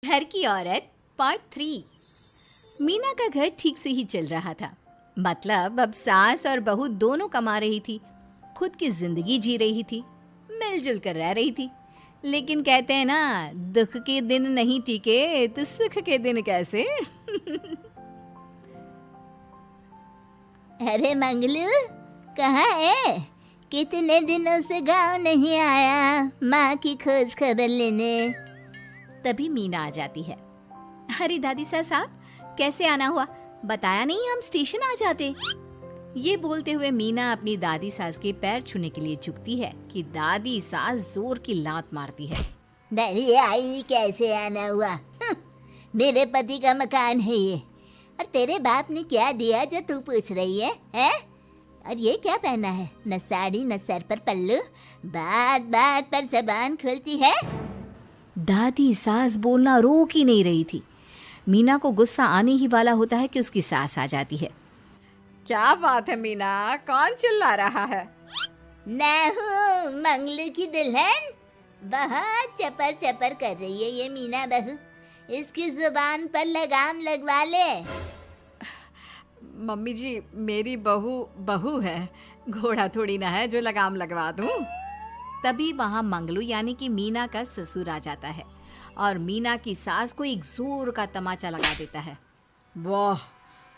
घर की औरत पार्ट 3। मीना का घर ठीक से ही चल रहा था। मतलब अब सास और बहू दोनों कमा रही थी, खुद की जिंदगी जी रही थी, मिलजुल कर रह रही थी। लेकिन कहते हैं ना, दुख के दिन नहीं टिके तो सुख के दिन कैसे। अरे मंगलू, कहाँ है? कितने दिनों से गांव नहीं आया माँ की खोज खबर लेने। तभी मीना आ जाती है। अरे दादी साहब, कैसे आना हुआ? बताया नहीं, हम स्टेशन आ जाते। ये बोलते हुए मीना अपनी दादी सास के पैर छूने के लिए झुकती है कि दादी सास जोर की लात मारती है। बड़ी आई, कैसे आना हुआ? मेरे पति का मकान है ये। और तेरे बाप ने क्या दिया जो तू पूछ रही है, हैं? और ये क्या पहना है? न साड़ी न सर पर पल्लू, बात बात पर जबान खुलती है। दादी सास बोलना रोक ही नहीं रही थी। मीना को गुस्सा आने ही वाला होता है कि उसकी सास आ जाती है। क्या बात है मीना, कौन चिल्ला रहा है? मैं हूँ मंगलू की दुल्हन। बहुत चपर चपर कर रही है ये मीना बहू। इसकी जुबान पर लगाम लगवा ले। मम्मी जी, मेरी बहू है, घोड़ा थोड़ी ना है जो लगाम लगवा दूं। तभी वहां मंगलू यानी कि मीना का ससुर आ जाता है और मीना की सास को एक जोर का तमाचा लगा देता है। वाह,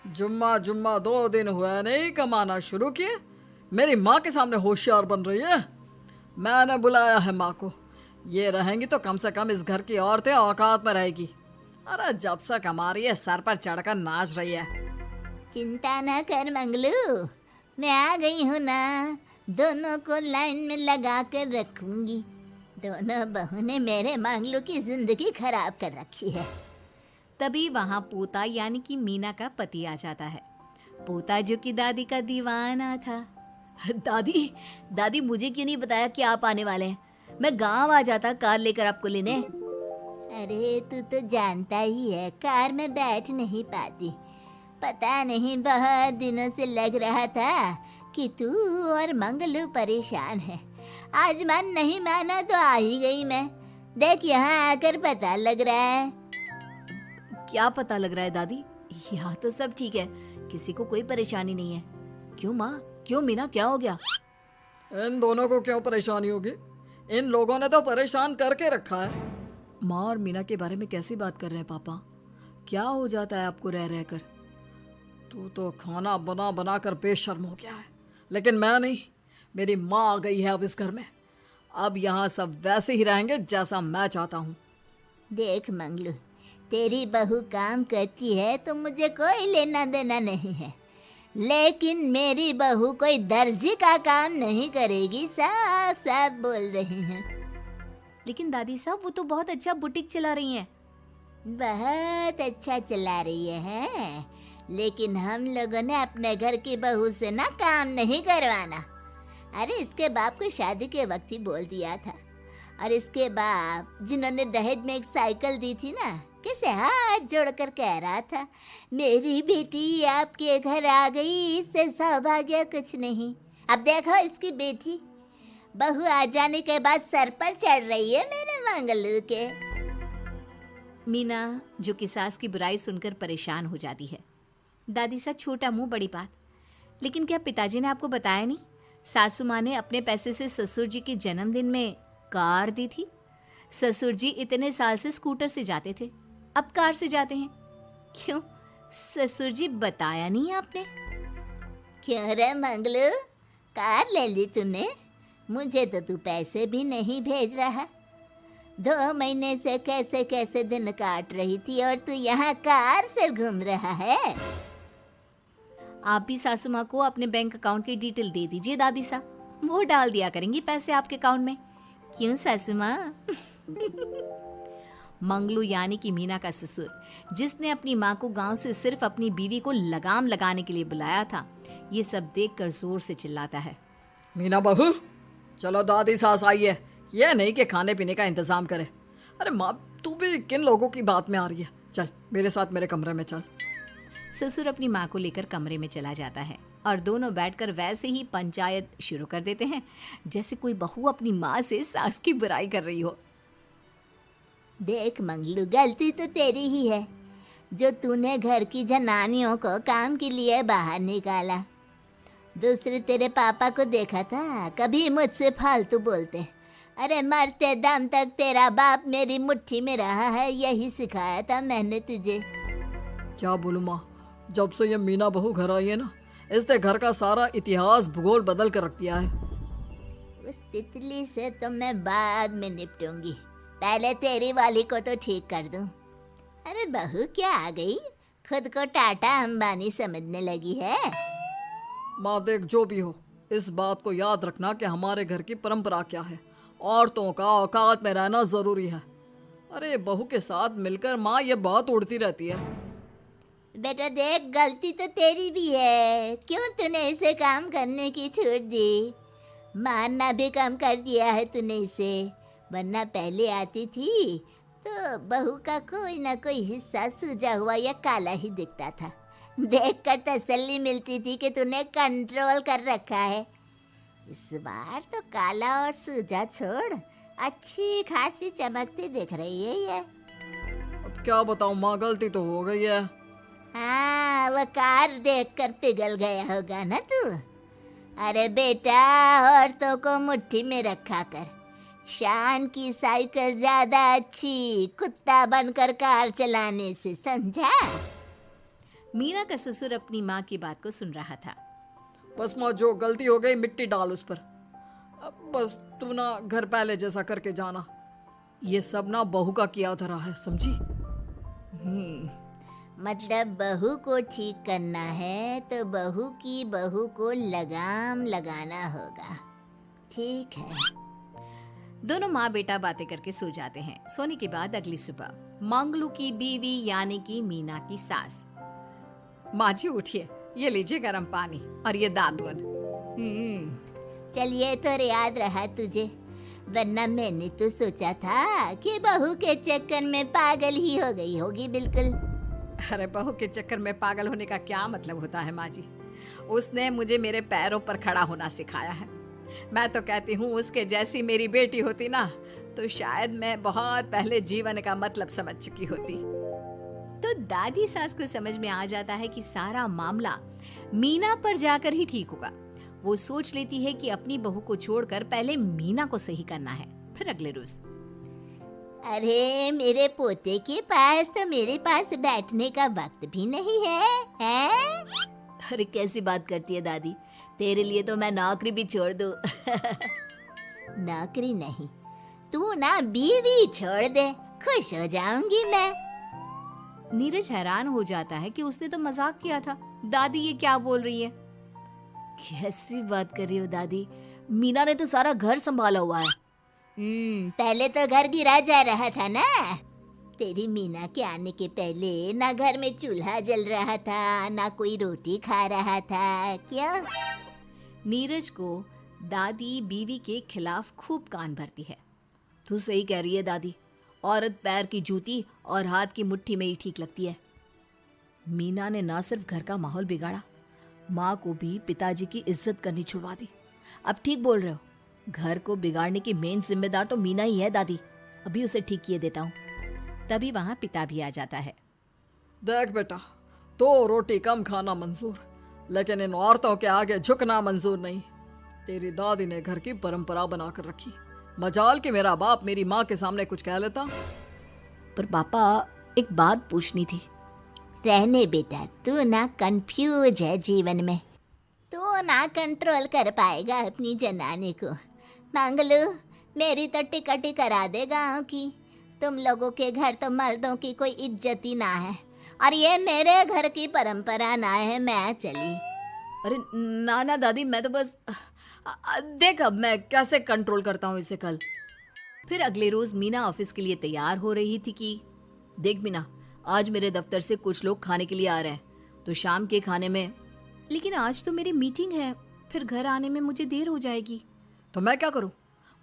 जुम्मा जुम्मा 2 दिन हुए नहीं कमाना शुरू किए, मेरी माँ के सामने होशियार बन रही है। मैंने बुलाया है माँ को, ये रहेंगी तो कम से कम इस घर की औरतें औकात में रहेगी। अरे जब से कमा रही है सर पर चढ़कर नाच रही है। चिंता न कर मंगलू, मैं आ गई हूँ ना। दोनों को लाइन में लगा कर रखूंगी। दोनों बहू ने मेरे मंगलू की जिंदगी खराब कर रखी है। तभी वहां पोता यानी कि मीना का पति आ जाता है। पोता जो कि दादी का दीवाना था। दादी दादी, मुझे क्यों नहीं बताया कि आप आने वाले हैं? मैं गांव आ जाता कार लेकर आपको लेने। अरे तू तो जानता ही है, कार में बैठ नहीं पाती। पता नहीं, बहुत दिनों से लग रहा था कि तू और मंगलू परेशान है। आज मन नहीं माना तो आ ही गई मैं। देख, यहाँ आकर पता लग रहा है। क्या पता लग रहा है दादी? यहाँ तो सब ठीक है, किसी को कोई परेशानी नहीं है। क्यों माँ, क्यों मीना, क्या हो गया? इन दोनों को क्यों परेशानी होगी? इन लोगों ने तो परेशान करके रखा है। माँ और मीना के बारे में कैसी बात कर रहे हैं पापा? क्या हो जाता है आपको रह रह कर? तू तो खाना बना बना कर बेशर्म हो गया है, लेकिन मैं नहीं। मेरी माँ आ गई है अब इस घर में। अब यहाँ सब वैसे ही रहेंगे जैसा मैं चाहता हूँ। देख मंगलू, तेरी बहू काम करती है तो मुझे कोई लेना देना नहीं है, लेकिन मेरी बहू कोई दर्जी का काम नहीं करेगी। साफ साफ बोल रही हैं। लेकिन दादी साहब, वो तो बहुत अच्छा बुटीक चला रही हैं। बहुत अच्छा चला रही है, लेकिन हम लोगों ने अपने घर की बहू से ना काम नहीं करवाना। अरे इसके बाप को शादी के वक्त ही बोल दिया था। और इसके बाप जिन्होंने दहेज में एक साइकिल दी थी ना, कैसे हाथ जोड़कर कह रहा था, मेरी बेटी आपके घर आ गई, इससे सौभाग्य कुछ नहीं। अब देखो इसकी बेटी, बहू आ जाने के बाद सर पर चढ़ रही है मेरे मंगलू के। मीना जो कि सास की बुराई सुनकर परेशान हो जाती है। दादी सा, छोटा मुंह बड़ी बात। लेकिन क्या पिताजी ने आपको बताया नहीं? सासू माँ ने अपने पैसे से ससुर जी के जन्मदिन में कार दी थी। ससुर जी इतने साल से स्कूटर से जाते थे, अब कार से जाते हैं। क्यों ससुर जी, बताया नहीं आपने? क्यों रे मंगलू, कार ले ली तूने? मुझे तो तू पैसे भी नहीं भेज रहा। 2 महीने से कैसे कैसे दिन काट रही थी और तू यहाँ कार से घूम रहा है। आप भी सासू माँ को अपने बैंक अकाउंट की डिटेल दे दीजिए दादी सा, वो डाल दिया करेंगी पैसे आपके अकाउंट में। क्यों सासू माँ? मंगलू यानी कि मीना का ससुर, जिसने अपनी माँ को गांव से सिर्फ अपनी बीवी को लगाम लगाने के लिए बुलाया था, ये सब देखकर जोर से चिल्लाता है। मीना बहू, चलो दादी सास आई है, ये नहीं कि खाने पीने का इंतजाम करे। अरे माँ, तू भी किन लोगों की बात में आ रही है? चल मेरे साथ मेरे कमरे में चल। ससुर अपनी माँ को लेकर कमरे में चला जाता है और दोनों बैठकर वैसे ही पंचायत शुरू कर देते हैं, जैसे कोई बहू अपनी माँ से सास की बुराई कर रही हो। देख मंगलू, गलती तो तेरी ही है जो तूने घर की जनानियों को काम के लिए बाहर निकाला। दूसरे तेरे पापा को देखा था, कभी मुझसे फालतू बोलते। अरे मरते दम तक तेरा बाप मेरी मुट्ठी में रहा है, यही सिखाया था मैंने तुझे। क्या बोलूं माँ, जब से ये मीना बहू घर आई है ना, इसने घर का सारा इतिहास भूगोल बदल कर रख दिया है। उस तितली से तो मैं बाद में निपटूंगी, पहले तेरी वाली को तो ठीक कर दूं। अरे बहू क्या आ गई, खुद को टाटा अंबानी समझने लगी है। माँ देख, जो भी हो, इस बात को याद रखना कि हमारे घर की परंपरा क्या है। औरतों का औकात में रहना जरूरी है। अरे बहू के साथ मिलकर माँ ये बहुत उड़ती रहती है। बेटा देख, गलती तो तेरी भी है, क्यों तूने इसे काम करने की छूट दी। मारना भी कम कर दिया है तूने इसे, वरना पहले आती थी तो बहू का कोई ना कोई हिस्सा सूजा हुआ या काला ही दिखता था। देखकर तसल्ली मिलती थी कि तूने कंट्रोल कर रखा है। इस बार तो काला और सूजा छोड़, अच्छी खासी चमकती दिख रही है ये। अब क्या बताऊं माँ, गलती तो हो गई है। हाँ, वो कार देखकर पिघल गया होगा ना तू। अरे बेटा, औरतों को मुट्ठी में रखा कर। शान की साइकिल ज्यादा अच्छी कुत्ता बनकर कार चलाने से, समझा। मीना का ससुर अपनी माँ की बात को सुन रहा था। बस माँ, जो गलती हो गई मिट्टी डाल उस पर। अब बस तू ना घर पहले जैसा करके जाना। ये सब ना बहू का किया धरा है, समझी। मतलब बहू को ठीक करना है तो बहू को लगाम लगाना होगा। ठीक है। दोनों माँ बेटा बातें करके सो जाते हैं। सोने के बाद अगली सुबह मंगलू की बीवी यानी कि मीना की सास, माँ जी उठिए, ये लीजिए गर्म पानी और ये दातुन। चल, ये तो याद रहा तुझे, वरना मैंने तो सोचा था कि बहू के चक्कर में पागल ही हो गई होगी बिल्कुल। अरे बहू के चक्कर में पागल होने का क्या मतलब होता है माँ जी। उसने मुझे मेरे पैरों पर खड़ा होना सिखाया है। मैं तो कहती हूँ उसके जैसी मेरी बेटी होती ना तो शायद मैं बहुत पहले जीवन का मतलब समझ चुकी होती। तो दादी सास को समझ में आ जाता है कि सारा मामला मीना पर जाकर ही ठीक होगा। वो सोच लेती है कि अपनी बहू को छोड़कर पहले मीना को सही करना है। फिर अगले रोज, अरे मेरे पोते के पास तो मेरे पास बैठने का वक्त भी नहीं है, हैं? अरे कैसी बात करती है दादी, तेरे लिए तो मैं नौकरी भी छोड़ दूं। नौकरी नहीं, तू ना बीवी छोड़ दे, खुश हो जाऊंगी मैं। नीरज हैरान हो जाता है कि उसने तो मजाक किया था। दादी ये क्या बोल रही है? कैसी बात कर रही हो दादी, मीना ने तो सारा घर संभाला हुआ है। पहले तो घर गिरा जा रहा था ना। तेरी मीना के आने के पहले ना घर में चूल्हा जल रहा था, ना कोई रोटी खा रहा था। क्यों? नीरज को दादी बीवी के खिलाफ खूब कान भरती है। तू सही कह रही है दादी, औरत पैर की जूती और हाथ की मुट्ठी में ही ठीक लगती है। मीना ने ना सिर्फ घर का माहौल बिगाड़ा, माँ को भी पिताजी की इज्जत करनी छुड़वा दी। अब ठीक बोल रहे हो, घर को बिगाड़ने की मेन जिम्मेदार तो मीना ही है दादी। अभी उसे ठीक किए देता हूँ। तभी वहाँ पिता भी आ जाता है। देख बेटा, तो रोटी कम खाना मंजूर, लेकिन इन औरतों के आगे झुकना मंजूर नहीं। तेरी दादी ने घर की परंपरा बनाकर रखी, मजाल कि मेरा बाप मेरी माँ के सामने कुछ कह लेता। पर पापा, एक बात पूछनी थी। रहने बेटा, तू ना कंफ्यूज है जीवन में, तू ना कंट्रोल कर पाएगा अपनी जनानी को। मंगलू, मेरी तो टिकट ही करा दे गाँव की। तुम लोगों के घर तो मर्दों की कोई इज्जत ही ना है, और ये मेरे घर की परंपरा ना है। मैं चली। अरे ना ना दादी, मैं तो बस देख अब मैं कैसे कंट्रोल करता हूँ इसे कल। फिर अगले रोज मीना ऑफिस के लिए तैयार हो रही थी कि देख मीना, आज मेरे दफ्तर से कुछ लोग खाने के लिए आ रहे हैं, तो शाम के खाने में। लेकिन आज तो मेरी मीटिंग है, फिर घर आने में मुझे देर हो जाएगी। तो मैं क्या करूं?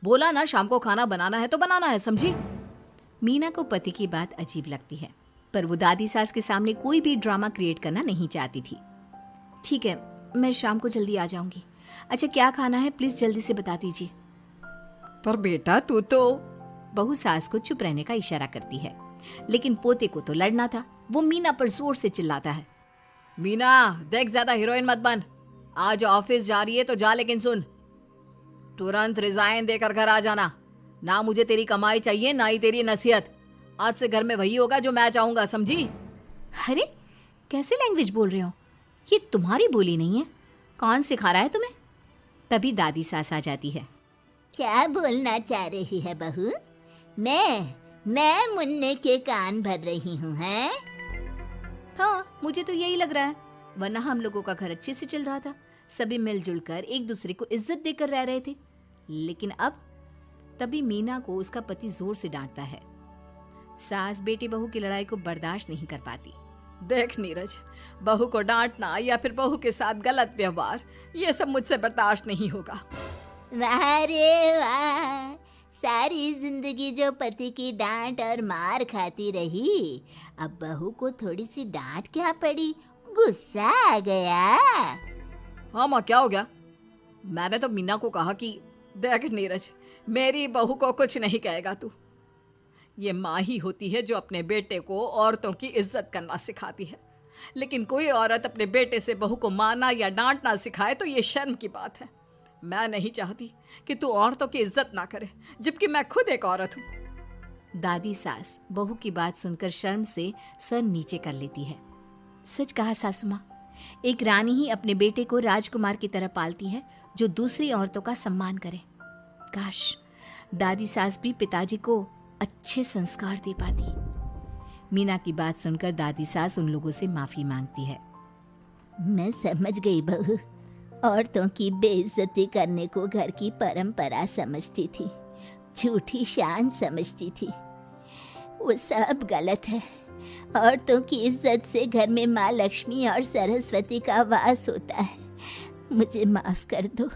बोला ना शाम को खाना बनाना है तो बनाना है, समझी। मीना को पति की बात अजीब लगती है, पर वो दादी सास के सामने कोई भी ड्रामा क्रिएट करना नहीं चाहती थी। ठीक है, मैं शाम को जल्दी आ जाऊंगी। अच्छा क्या खाना है प्लीज जल्दी से बता दीजिए। पर बेटा तू तो बहू सास को चुप रहने का इशारा करती है, लेकिन पोते को तो लड़ना था। वो मीना पर जोर से चिल्लाता है, मीना देख, ज्यादा हीरोइन मत बन। आज ऑफिस जा रही है तो जा, लेकिन सुन, तुरंत रिजाइन देकर घर आ जाना। ना मुझे तेरी कमाई चाहिए, ना ही तेरी नसीहत। आज से घर में वही होगा जो मैं चाहूंगा, समझी? अरे कैसे लैंग्वेज बोल रहे हो, ये तुम्हारी बोली नहीं है, कौन सिखा रहा है तुम्हें? तभी दादी सास आ जाती है। क्या बोलना चाह रही है बहू? मैं मुन्ने के कान भर रही हूँ, हैं? हाँ, मुझे तो यही लग रहा है, वरना हम लोगों का घर अच्छे से चल रहा था, सभी मिलजुल कर एक दूसरे को इज्जत देकर रह रहे थे। लेकिन अब तभी मीना को उसका पति जोर से डांटता है। सास बेटी बहू की लड़ाई को बर्दाश्त नहीं कर पाती। देख नीरज, बहू को डांटना या फिर बहू के साथ गलत व्यवहार, ये सब मुझसे बर्दाश्त नहीं होगा। वाह रे वाह, सारी जिंदगी जो पति की डांट और मार खाती रही, अब बहू को थोड़ी सी डांट क्या पड़ी, गुस्सा आ गया। हाँ माँ, क्या हो गया? मैंने तो मीना को कहा कि देख नीरज, मेरी बहू को कुछ नहीं कहेगा तू। ये माँ ही होती है जो अपने बेटे को औरतों की इज्जत करना सिखाती है, लेकिन कोई औरत अपने बेटे से बहू को मारना या डांटना सिखाए तो ये शर्म की बात है। मैं नहीं चाहती कि तू औरतों की इज्जत ना करे, जबकि मैं खुद एक औरत हूँ। दादी सास बहू की बात सुनकर शर्म से सर नीचे कर लेती है। सच कहा सासू माँ, एक रानी ही अपने बेटे को राजकुमार की तरह पालती है जो दूसरी औरतों का सम्मान करे। काश दादी सास भी पिताजी को अच्छे संस्कार दे पाती। मीना की बात सुनकर दादी सास उन लोगों से माफी मांगती है। मैं समझ गई बहू, औरतों की बेइज्जती करने को घर की परंपरा समझती थी, झूठी शान समझती थी। वो सब गलत है। औरतों की इज्जत से घर में माँ लक्ष्मी और सरस्वती का वास होता है। मुझे माफ कर दो।